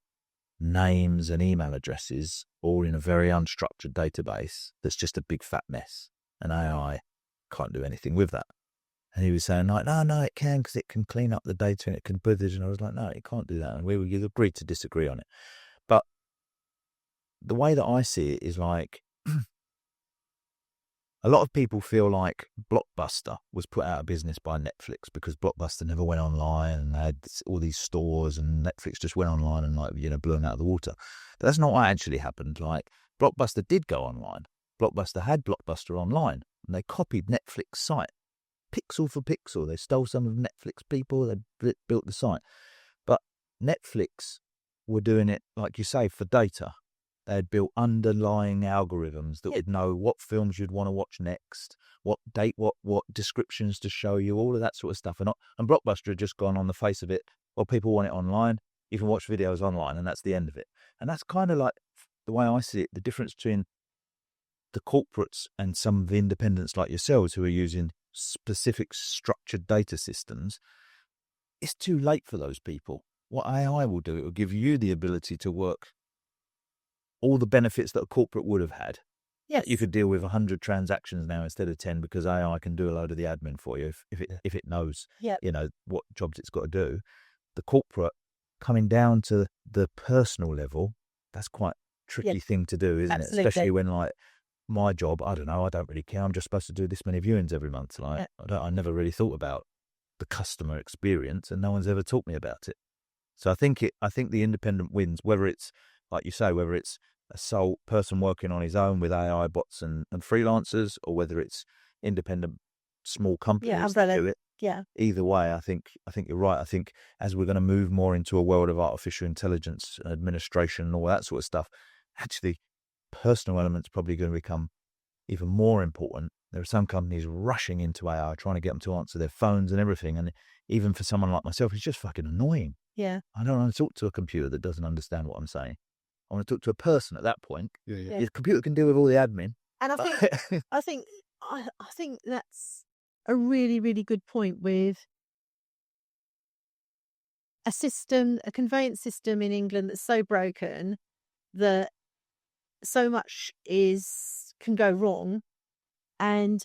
S2: names and email addresses all in a very unstructured database that's just a big fat mess. And AI can't do anything with that. And he was saying, like, no, it can, because it can clean up the data and it can put it. And I was like, no, it can't do that. And we agreed to disagree on it. But the way that I see it is like, a lot of people feel like Blockbuster was put out of business by Netflix because Blockbuster never went online and they had all these stores, and Netflix just went online and blew them out of the water. But that's not what actually happened. Like, Blockbuster did go online. Blockbuster had Blockbuster online, and they copied Netflix site, pixel for pixel. They stole some of Netflix people. They built the site. But Netflix were doing it, like you say, for data. They had built underlying algorithms that would know what films you'd want to watch next, what date, what descriptions to show you, all of that sort of stuff. And Blockbuster had just gone on the face of it. Well, people want it online. You can watch videos online, and that's the end of it. And that's kind of like the way I see it, the difference between the corporates and some of the independents like yourselves who are using specific structured data systems, it's too late for those people. What AI will do, it will give you the ability to work all the benefits that a corporate would have had.
S4: Yes.
S2: You could deal with 100 transactions now instead of 10 because AI can do a load of the admin for you if it knows,
S4: Yep.
S2: what jobs it's got to do. The corporate coming down to the personal level, that's quite a tricky thing to do, isn't
S4: Absolutely.
S2: it? Especially when, like, my job, I don't know, I don't really care. I'm just supposed to do this many viewings every month. Like, I never really thought about the customer experience, and no one's ever taught me about it. So I think the independent wins, whether it's, like you say, whether it's a sole person working on his own with AI bots and freelancers, or whether it's independent small companies
S4: umbrella.
S2: that do it.
S4: Yeah.
S2: Either way, I think you're right. I think as we're going to move more into a world of artificial intelligence and administration and all that sort of stuff, actually, personal elements probably going to become even more important. There are some companies rushing into AI, trying to get them to answer their phones and everything. And even for someone like myself, it's just fucking annoying.
S4: Yeah.
S2: I don't want to talk to a computer that doesn't understand what I'm saying. I want to talk to a person at that point.
S3: Yeah.
S2: The computer can deal with all the admin.
S4: And I think that's a really, really good point with a conveyance system in England that's so broken that so much can go wrong. And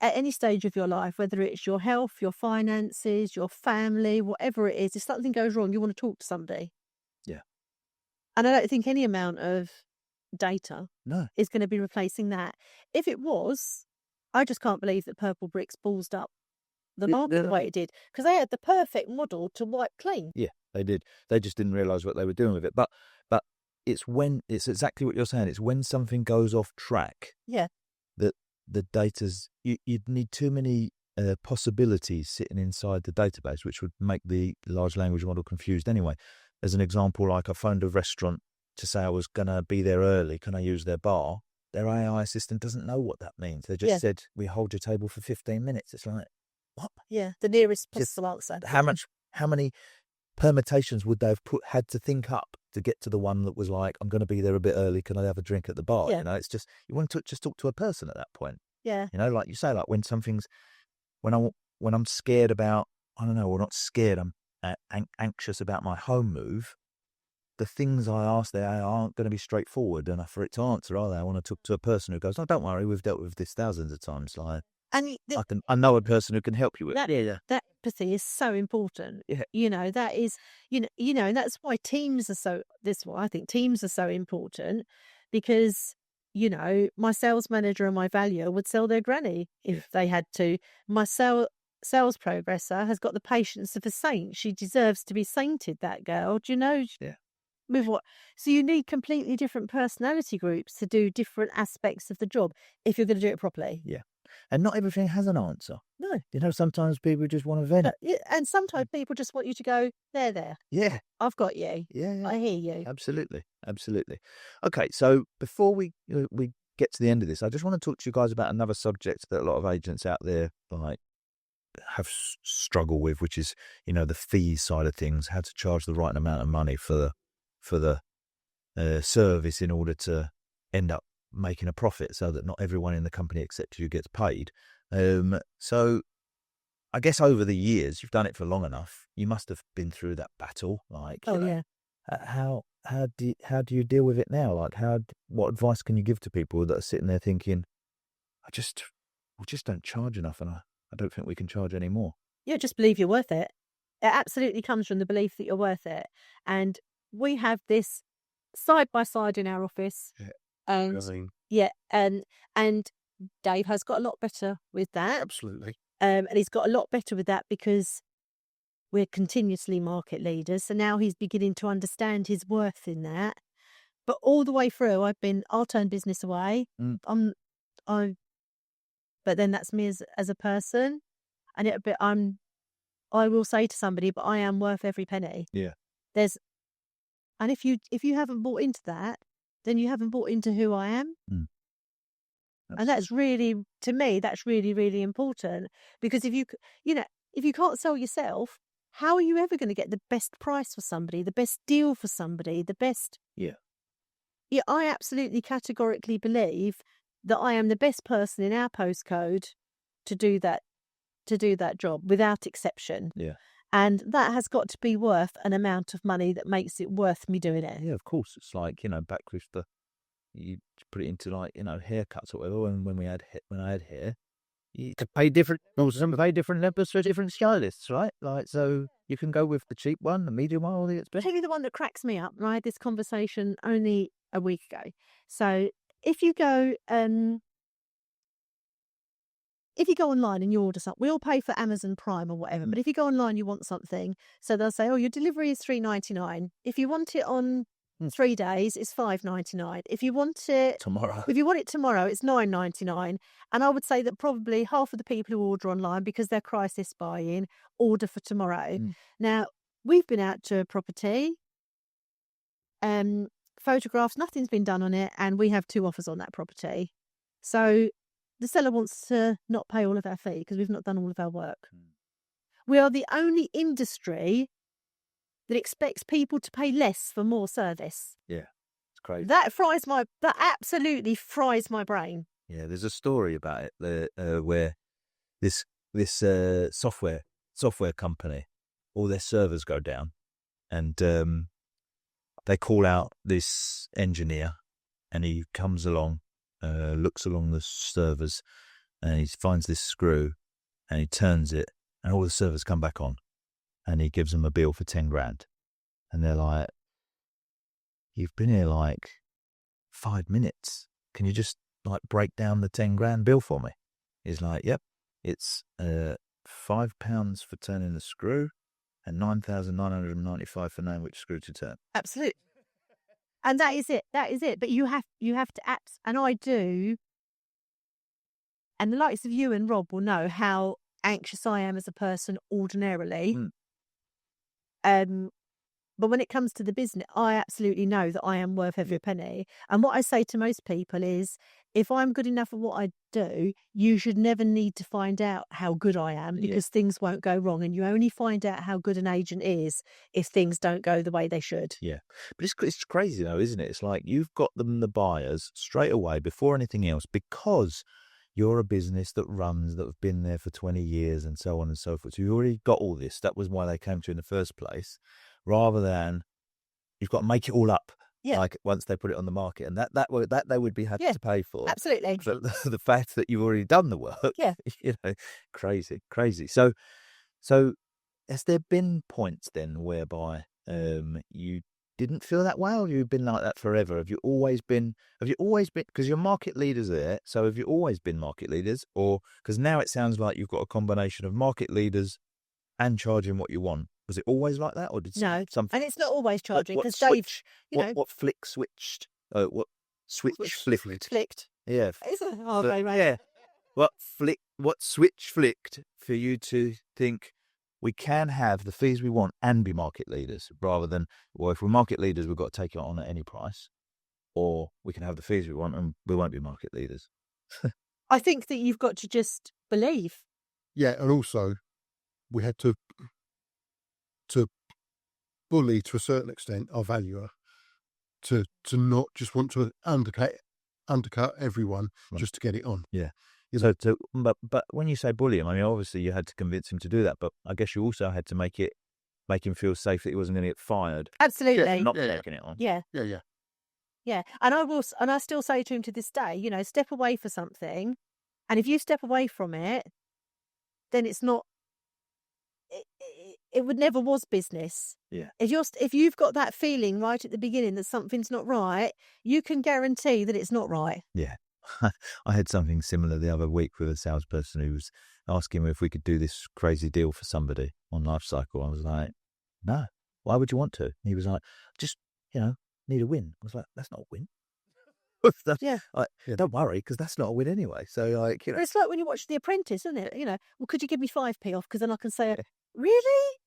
S4: at any stage of your life, whether it's your health, your finances, your family, whatever it is, if something goes wrong, you want to talk to somebody.
S2: Yeah.
S4: And I don't think any amount of data
S2: No.
S4: is going to be replacing that. If it was, I just can't believe that Purple Bricks ballsed up the market the way it did, because they had the perfect model to wipe clean.
S2: Yeah, they did. They just didn't realise what they were doing with it. But it's exactly what you're saying. It's when something goes off track.
S4: Yeah.
S2: That the data's you'd need too many possibilities sitting inside the database, which would make the large language model confused anyway. As an example, like I phoned a restaurant to say I was going to be there early. Can I use their bar? Their AI assistant doesn't know what that means. They just said, we hold your table for 15 minutes. It's like, what?
S4: Yeah, the nearest possible answer.
S2: How many permutations would they have had to think up to get to the one that was like, I'm going to be there a bit early. Can I have a drink at the bar?
S4: Yeah.
S2: It's just, you want to just talk to a person at that point.
S4: Yeah.
S2: Like you say, like when I'm scared about, I don't know, or not scared, I'm anxious about my home move. The things I ask there aren't going to be straightforward enough for it to answer, are they? I want to talk to a person who goes, "Oh, don't worry, we've dealt with this thousands of times." Like,
S4: and
S2: I know a person who can help you with
S4: that. That empathy is so important.
S2: Yeah.
S4: That is, and that's why teams are so. That's why I think teams are so important, because my sales manager and my valuer would sell their granny if they had to. My sales progressor has got the patience of a saint. She deserves to be sainted. That girl, do you know?
S2: Yeah.
S4: With what? So you need completely different personality groups to do different aspects of the job if you're going to do it properly.
S2: Yeah. And not everything has an answer.
S4: No.
S2: Sometimes people just want to vent.
S4: And sometimes people just want you to go, there.
S2: Yeah.
S4: I've got you.
S2: Yeah.
S4: I hear you.
S2: Absolutely. Okay, so before we get to the end of this, I just want to talk to you guys about another subject that a lot of agents out there have struggle with, which is, the fees side of things, how to charge the right amount of money for the service in order to end up making a profit, so that not everyone in the company except you gets paid. So I guess over the years, you've done it for long enough, you must have been through that battle.
S4: Yeah.
S2: How do you deal with it now? What advice can you give to people that are sitting there thinking, we just don't charge enough, and I don't think we can charge any more?
S4: Yeah, just believe you're worth it. It absolutely comes from the belief that you're worth it. And we have this side by side in our office.
S3: Yeah.
S4: And Dave has got a lot better with that.
S3: Absolutely.
S4: And he's got a lot better with that because we're continuously market leaders. So now he's beginning to understand his worth in that. But all the way through, I'll turn business away. But then that's me as a person. And I will say to somebody, but I am worth every penny.
S2: Yeah.
S4: And if you haven't bought into that, then you haven't bought into who I am. And that's really, to me, that's really, really important, because if you can't sell yourself, how are you ever going to get the best price for somebody, the best deal for somebody, the best?
S2: Yeah.
S4: Yeah, I absolutely categorically believe that I am the best person in our postcode to do that job without exception.
S2: Yeah.
S4: And that has got to be worth an amount of money that makes it worth me doing it.
S2: Yeah, of course. It's like, back with you put it into like, haircuts or whatever. And when I had hair, you to pay different levels for different stylists, right? Like, so you can go with the cheap one, the medium one, or the
S4: I'll
S2: expensive.
S4: tell you the one that cracks me up. And I had this conversation only a week ago. So if you go online and you order something, we all pay for Amazon Prime or whatever, but if you go online, you want something, so they'll say, oh, your delivery is $3.99. If you want it on 3 days, it's $5.99. If you want it
S2: Tomorrow.
S4: it's $9.99. And I would say that probably half of the people who order online, because they're crisis buying, order for tomorrow. Now, we've been out to a property, photographs, nothing's been done on it, and we have 2 offers on that property. So the seller wants to not pay all of our fee because we've not done all of our work. We are the only industry that expects people to pay less for more service.
S2: Yeah, it's crazy.
S4: That absolutely fries my brain.
S2: Yeah, there's a story about it where this software company, all their servers go down, and they call out this engineer, and he comes along, looks along the servers, and he finds this screw, and he turns it, and all the servers come back on, and he gives them a bill for 10 grand, and they're like, "You've been here like 5 minutes. Can you just like break down the 10 grand bill for me?" He's like, "Yep, it's £5 for turning the screw, and 9,995 for knowing which screw to turn."
S4: Absolutely. And that is it. But you have to act, and I do. And the likes of you and Rob will know how anxious I am as a person ordinarily. But when it comes to the business, I absolutely know that I am worth every penny. And what I say to most people is, if I'm good enough at what I do, you should never need to find out how good I am, because things won't go wrong. And you only find out how good an agent is if things don't go the way they should.
S2: Yeah. But it's crazy though, isn't it? It's like you've got them, the buyers, straight away before anything else, because you're a business that have been there for 20 years and so on and so forth. So you've already got all this. That was why they came to you in the first place, rather than you've got to make it all up.
S4: Yeah.
S2: Like once they put it on the market, and that they would be happy to pay for.
S4: Absolutely.
S2: But the fact that you've already done the work, crazy. So has there been points then whereby you didn't feel that way, or you've been like that forever? Have you always been, because you're market leaders there, so have you always been market leaders? Or, because now it sounds like you've got a combination of market leaders and charging what you want. Was it always like that, or did something?
S4: And it's not always charging, because
S2: Dave,
S4: what
S2: flick switched? What switch flicked? Yeah,
S4: It's a hard way round.
S2: yeah. What switch flicked for you to think we can have the fees we want and be market leaders, rather than, well, if we're market leaders, we've got to take it on at any price, or we can have the fees we want and we won't be market leaders?
S4: I think that you've got to just believe.
S3: Yeah, and also we had to bully, to a certain extent, our valuer to not just want to undercut everyone just to get it on.
S2: Yeah. So but when you say bully him, I mean, obviously you had to convince him to do that, but I guess you also had to make him feel safe that he wasn't going to get fired.
S4: Absolutely.
S2: Not taking it on.
S4: Yeah. Yeah. And I still say to him to this day, step away for something, and if you step away from it, then it's not. It would never was business.
S2: Yeah.
S4: If you've got that feeling right at the beginning that something's not right, you can guarantee that it's not right.
S2: Yeah. I had something similar the other week with a salesperson who was asking me if we could do this crazy deal for somebody on Life Cycle. I was like, no, why would you want to? And he was like, just, need a win. I was like, that's not a win. Don't worry, because that's not a win anyway. So like,
S4: It's like when you watch The Apprentice, isn't it? Well, could you give me 5p off? Because then I can say, really?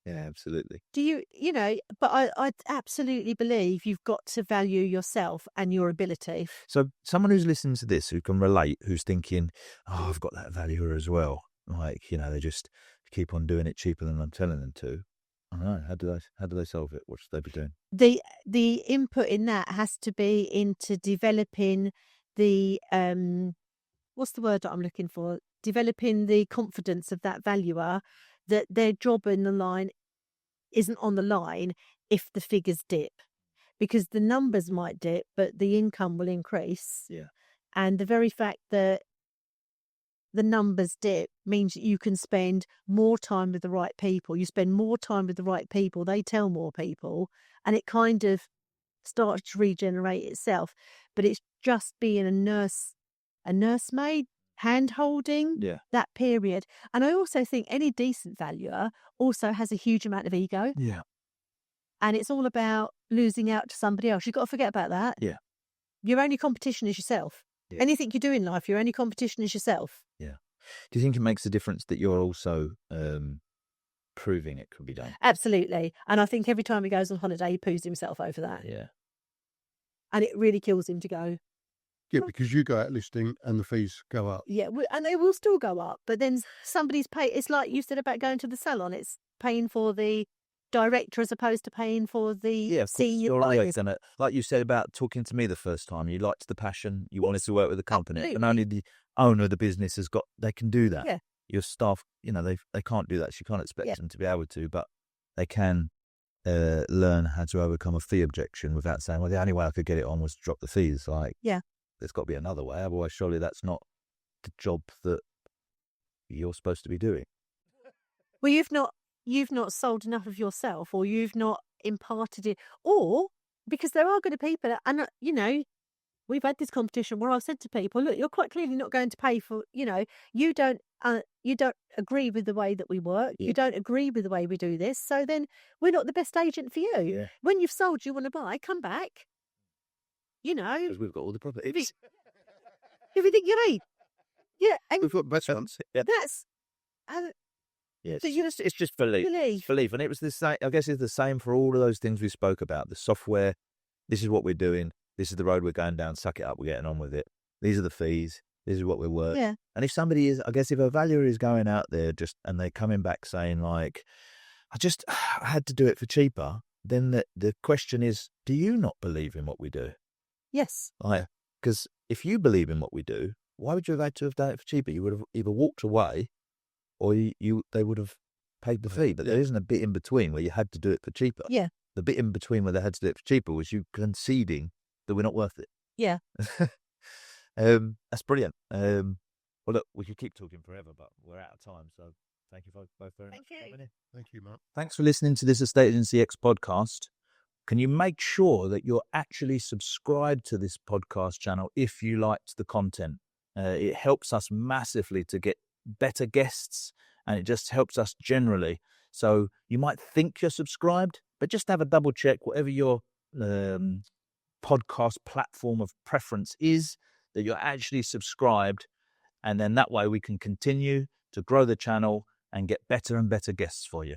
S2: Yeah, absolutely.
S4: Do you, but I absolutely believe you've got to value yourself and your ability.
S2: So someone who's listening to this, who can relate, who's thinking, oh, I've got that valuer as well. Like, they just keep on doing it cheaper than I'm telling them to. I don't know. How do they solve it? What should they be doing?
S4: The input in that has to be into developing the what's the word that I'm looking for? Developing the confidence of that valuer that their job in the line isn't on the line if the figures dip, because the numbers might dip, but the income will increase.
S2: Yeah.
S4: And the very fact that the numbers dip means that you can spend more time with the right people. You spend more time with the right people, they tell more people, and it kind of starts to regenerate itself. But it's just being a nursemaid, hand-holding,
S2: Yeah.
S4: that period. And I also think any decent valuer also has a huge amount of ego.
S2: Yeah.
S4: And it's all about losing out to somebody else. You've got to forget about that.
S2: Yeah.
S4: Your only competition is yourself.
S2: Yeah.
S4: Anything you do in life, your only competition is yourself.
S2: Yeah. Do you think it makes a difference that you're also proving it could be done?
S4: Absolutely. And I think every time he goes on holiday, he poos himself over that.
S2: Yeah.
S4: And it really kills him to go,
S3: Yeah, because you go out listing and the fees go up.
S4: yeah, and they will still go up. But then somebody's pay. It's like you said about going to the salon. It's paying for the director as opposed to paying for the senior.
S2: You're right. And like you said about talking to me the first time, you liked the passion, you wanted to work with the company,
S4: Absolutely.
S2: and only the owner of the business they can do that.
S4: Yeah.
S2: Your staff, they can't do that. So you can't expect them to be able to, but they can learn how to overcome a fee objection without saying, well, the only way I could get it on was to drop the fees. Like,
S4: yeah,
S2: there's got to be another way. Otherwise, surely that's not the job that you're supposed to be doing.
S4: Well, you've not sold enough of yourself, or you've not imparted it, or because there are going to people, and we've had this competition where I've said to people, look, you're quite clearly not going to pay for, you don't agree with the way that we work.
S2: Yeah.
S4: You don't agree with the way we do this. So then we're not the best agent for you.
S2: Yeah.
S4: When you've sold, you want to buy, come back.
S2: Because we've got all the properties.
S4: Everything you need. Yeah. And
S3: We've got restaurants.
S2: Yeah.
S4: that's,
S2: Yes,
S4: So
S2: it's just belief.
S4: Belief.
S2: Belief, and it was the same. I guess it's the same for all of those things we spoke about. The software. This is what we're doing. This is the road we're going down. Suck it up. We're getting on with it. These are the fees. This is what we're worth.
S4: yeah.
S2: And if somebody is, I guess, if a valuer is going out there and they're coming back saying like, I had to do it for cheaper. Then the question is, do you not believe in what we do?
S4: Yes.
S2: Like, because if you believe in what we do, why would you have had to have done it for cheaper? You would have either walked away, or they would have paid the fee. But there isn't a bit in between where you had to do it for cheaper.
S4: Yeah.
S2: The bit in between where they had to do it for cheaper was you conceding that we're not worth it.
S4: Yeah.
S2: That's brilliant. Well, look, we could keep talking forever, but we're out of time. So thank you both very much for coming in.
S3: Thank you, Mark.
S2: Thanks for listening to this Estate Agency X podcast. Can you make sure that you're actually subscribed to this podcast channel if you liked the content? It helps us massively to get better guests, and it just helps us generally. So you might think you're subscribed, but just have a double check whatever your podcast platform of preference is, that you're actually subscribed, and then that way we can continue to grow the channel and get better and better guests for you.